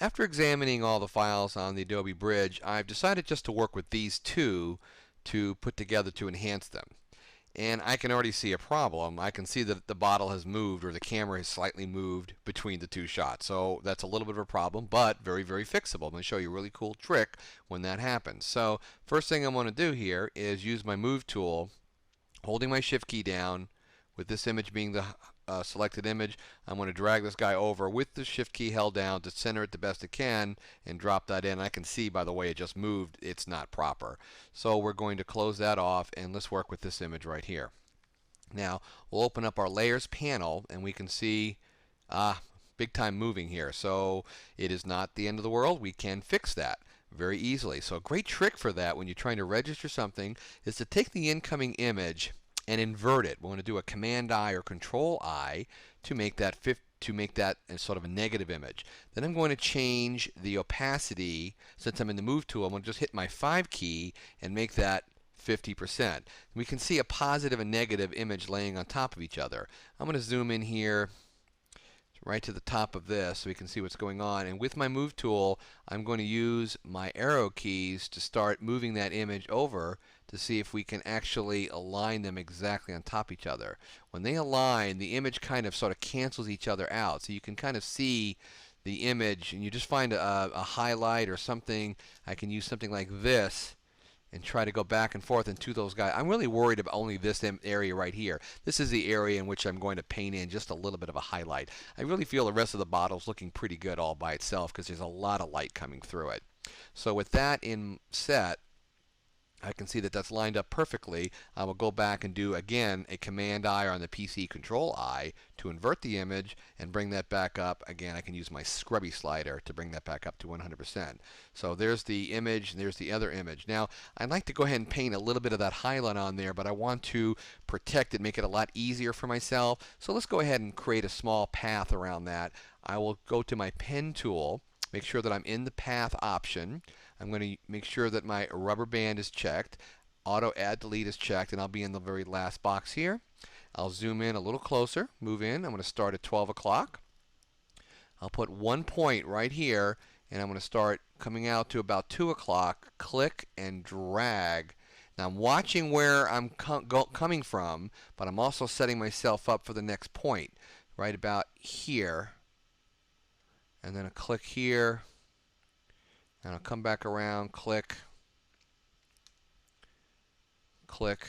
After examining all the files on the Adobe Bridge, I've decided just to work with these two to put together to enhance them. And I can already see a problem. I can see that the bottle has moved, or the camera has slightly moved between the two shots. So that's a little bit of a problem, but very, very fixable. I'm going to show you a really cool trick when that happens. So first thing I'm going to do here is use my Move tool, holding my Shift key down, with this image being the selected image. I'm going to drag this guy over with the Shift key held down to center it the best it can and drop that in. I can see by the way it just moved, it's not proper. So we're going to close that off, and let's work with this image right here. Now we'll open up our layers panel, and we can see big time moving here. So it is not the end of the world. We can fix that very easily. So a great trick for that when you're trying to register something is to take the incoming image and invert it. We're going to do a Command I or Control I to make that sort of a negative image. Then I'm going to change the opacity. Since I'm in the Move tool, I'm going to just hit my 5 key and make that 50%. We can see a positive and negative image laying on top of each other. I'm going to zoom in here right to the top of this so we can see what's going on. And with my Move tool, I'm going to use my arrow keys to start moving that image over to see if we can actually align them exactly on top of each other. When they align, the image kind of sort of cancels each other out. So you can kind of see the image, and you just find a highlight or something. I can use something like this and try to go back and forth into those guys. I'm really worried about only this area right here. This is the area in which I'm going to paint in just a little bit of a highlight. I really feel the rest of the bottle is looking pretty good all by itself because there's a lot of light coming through it. So with that in set, I can see that that's lined up perfectly. I will go back and do again a Command I on the PC, Control I to invert the image and bring that back up. Again, I can use my scrubby slider to bring that back up to 100%. So there's the image, and there's the other image. Now I'd like to go ahead and paint a little bit of that highlight on there, but I want to protect it, make it a lot easier for myself. So let's go ahead and create a small path around that. I will go to my pen tool, make sure that I'm in the path option. I'm going to make sure that my rubber band is checked. Auto add delete is checked, and I'll be in the very last box here. I'll zoom in a little closer, move in. I'm going to start at 12 o'clock. I'll put 1 point right here, and I'm going to start coming out to about 2 o'clock. Click and drag. Now I'm watching where I'm coming from, but I'm also setting myself up for the next point, right about here. And then a click here. And I'll come back around, click, click,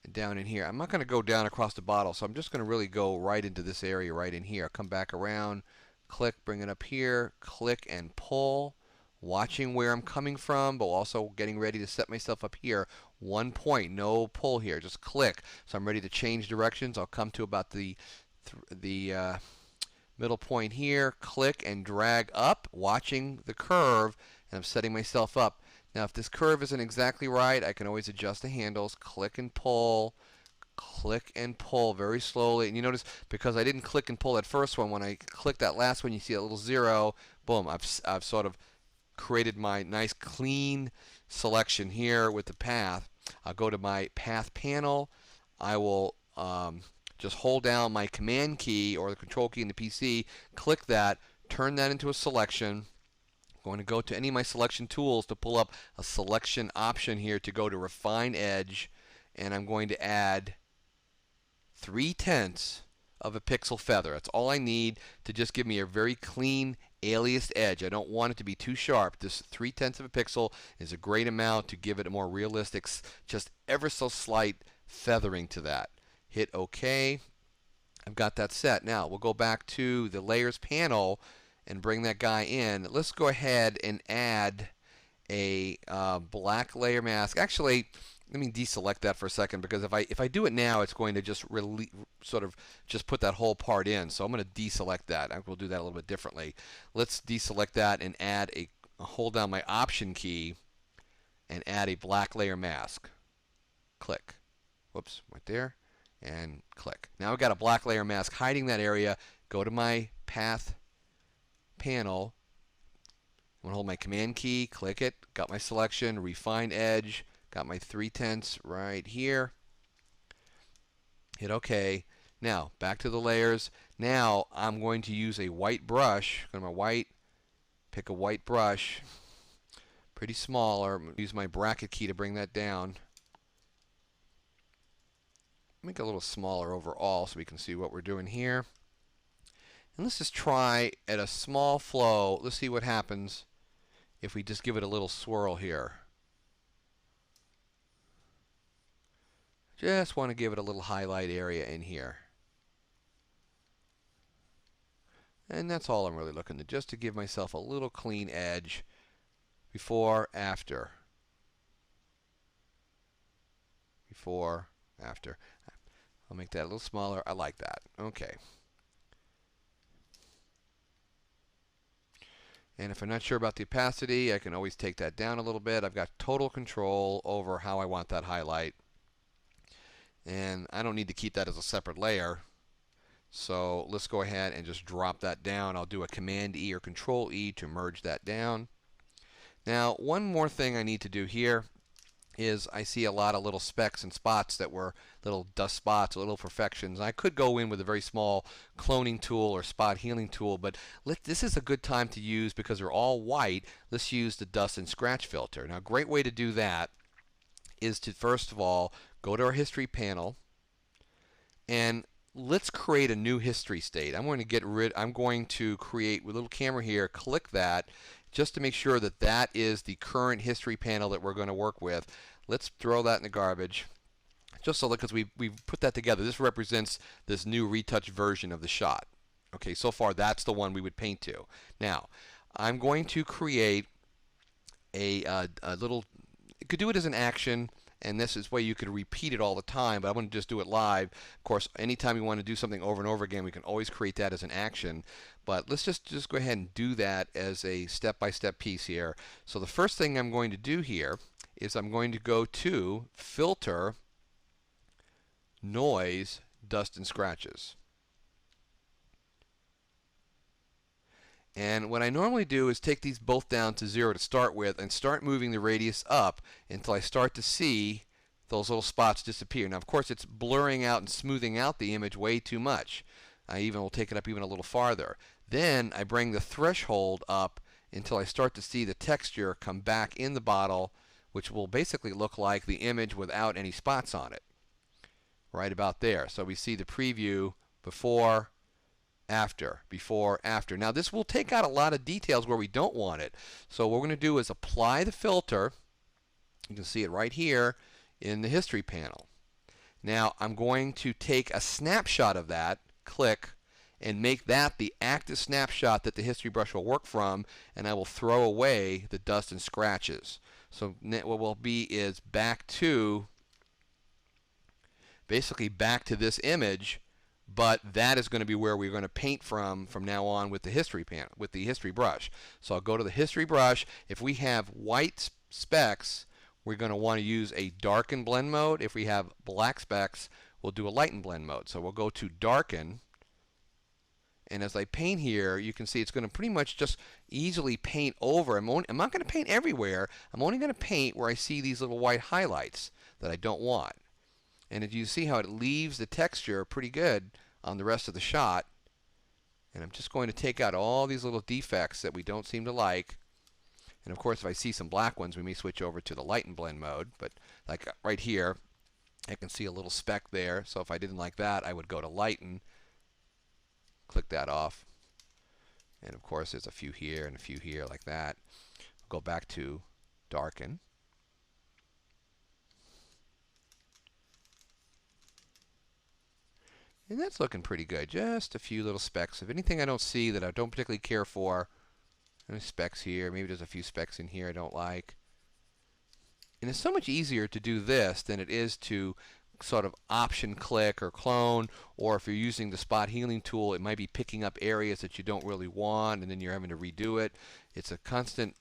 and down in here. I'm not going to go down across the bottle, so I'm just going to really go right into this area right in here. I'll come back around, click, bring it up here, click and pull, watching where I'm coming from, but also getting ready to set myself up here. 1 point, no pull here, just click. So I'm ready to change directions. I'll come to about the middle point here, click and drag up, watching the curve, and I'm setting myself up. Now if this curve isn't exactly right, I can always adjust the handles, click and pull very slowly. And you notice because I didn't click and pull that first one, when I click that last one, you see a little zero. Boom, I've sort of created my nice clean selection here with the path. I'll go to my path panel. I will just hold down my Command key or the Control key in the PC, click that, turn that into a selection. I'm going to go to any of my selection tools to pull up a selection option here to go to Refine Edge, and I'm going to add 3/10 of a pixel feather. That's all I need to just give me a very clean aliased edge. I don't want it to be too sharp. This 3/10 of a pixel is a great amount to give it a more realistic, just ever so slight feathering to that. Hit OK. I've got that set. Now we'll go back to the layers panel and bring that guy in. Let's go ahead and add a black layer mask. Actually, let me deselect that for a second, because if I do it now, it's going to just sort of just put that whole part in. So I'm going to deselect that. I will do that a little bit differently. Let's deselect that and add hold down my Option key and add a black layer mask. Click. Whoops, right there. And click. Now I've got a black layer mask hiding that area. Go to my path panel. I'm going to hold my Command key, click it, got my selection, Refine Edge, got my 3/10 right here. Hit OK. Now back to the layers. Now I'm going to use a white brush. Go to my white, pick a white brush, pretty small, or use my bracket key to bring that down. Make it a little smaller overall so we can see what we're doing here. And let's just try at a small flow. Let's see what happens if we just give it a little swirl here. Just want to give it a little highlight area in here. And that's all I'm really looking to, just to give myself a little clean edge before, after. Before, after. I'll make that a little smaller. I like that. Okay. And if I'm not sure about the opacity, I can always take that down a little bit. I've got total control over how I want that highlight. And I don't need to keep that as a separate layer. So let's go ahead and just drop that down. I'll do a Command E or Control E to merge that down. Now, one more thing I need to do here is I see a lot of little specks and spots that were little dust spots, little imperfections. I could go in with a very small cloning tool or spot healing tool, but this is a good time to use because they're all white. Let's use the dust and scratch filter. Now, a great way to do that is to first of all go to our history panel and let's create a new history state. I'm going to create with a little camera here, click that just to make sure that that is the current history panel that we're going to work with. Let's throw that in the garbage. Just so because we put that together. This represents this new retouched version of the shot. Okay, so far that's the one we would paint to. Now, I'm going to create a little, you could do it as an action, and this is where you could repeat it all the time, but I want to just do it live. Of course, anytime you want to do something over and over again, we can always create that as an action. But let's just go ahead and do that as a step-by-step piece here. So the first thing I'm going to do here is I'm going to go to Filter, Noise, Dust and Scratches. And what I normally do is take these both down to 0 to start with and start moving the radius up until I start to see those little spots disappear. Now, of course, it's blurring out and smoothing out the image way too much. I even will take it up even a little farther. Then I bring the threshold up until I start to see the texture come back in the bottle, which will basically look like the image without any spots on it. Right about there. So we see the preview before, after, before, after. Now this will take out a lot of details where we don't want it. So what we're going to do is apply the filter. You can see it right here in the history panel. Now I'm going to take a snapshot of that, click, and make that the active snapshot that the history brush will work from, and I will throw away the dust and scratches. So what will be is back to, basically back to this image, but that is going to be where we're going to paint from now on with the history panel, with the history brush. So I'll go to the history brush. If we have white specks, we're going to want to use a darken blend mode. If we have black specks, we'll do a lighten blend mode. So we'll go to darken, and as I paint here, you can see it's going to pretty much just easily paint over. I'm not going to paint everywhere. I'm only going to paint where I see these little white highlights that I don't want. And as you see how it leaves the texture pretty good on the rest of the shot. And I'm just going to take out all these little defects that we don't seem to like. And of course, if I see some black ones, we may switch over to the lighten blend mode. But like right here, I can see a little speck there. So if I didn't like that, I would go to lighten, click that off. And of course, there's a few here and a few here like that. Go back to darken. And that's looking pretty good. Just a few little specks. If anything I don't see that I don't particularly care for, any specks here, maybe there's a few specks in here I don't like. And it's so much easier to do this than it is to sort of option click or clone, or if you're using the spot healing tool, it might be picking up areas that you don't really want and then you're having to redo it. It's a constant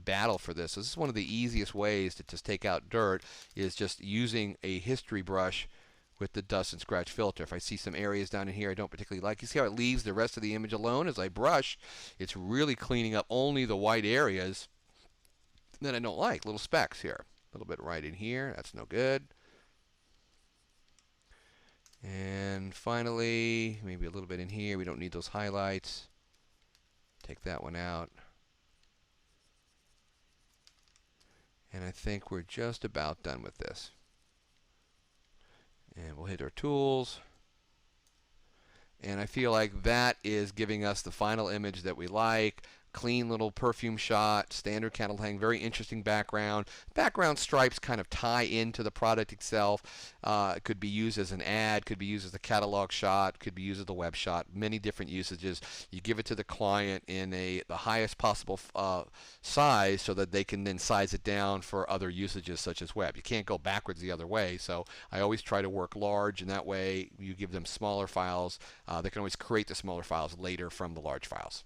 battle for this. So this is one of the easiest ways to just take out dirt, is just using a history brush with the dust and scratch filter. If I see some areas down in here I don't particularly like, you see how it leaves the rest of the image alone as I brush. It's really cleaning up only the white areas that I don't like, little specks here. A little bit right in here, that's no good. And finally, maybe a little bit in here. We don't need those highlights. Take that one out. And I think we're just about done with this. And we'll hit our tools. And I feel like that is giving us the final image that we like. Clean little perfume shot, standard candle hang, very interesting background. Background stripes kind of tie into the product itself. It could be used as an ad, could be used as a catalog shot, could be used as a web shot. Many different usages. You give it to the client in the highest possible size so that they can then size it down for other usages such as web. You can't go backwards the other way, so I always try to work large, and that way you give them smaller files. They can always create the smaller files later from the large files.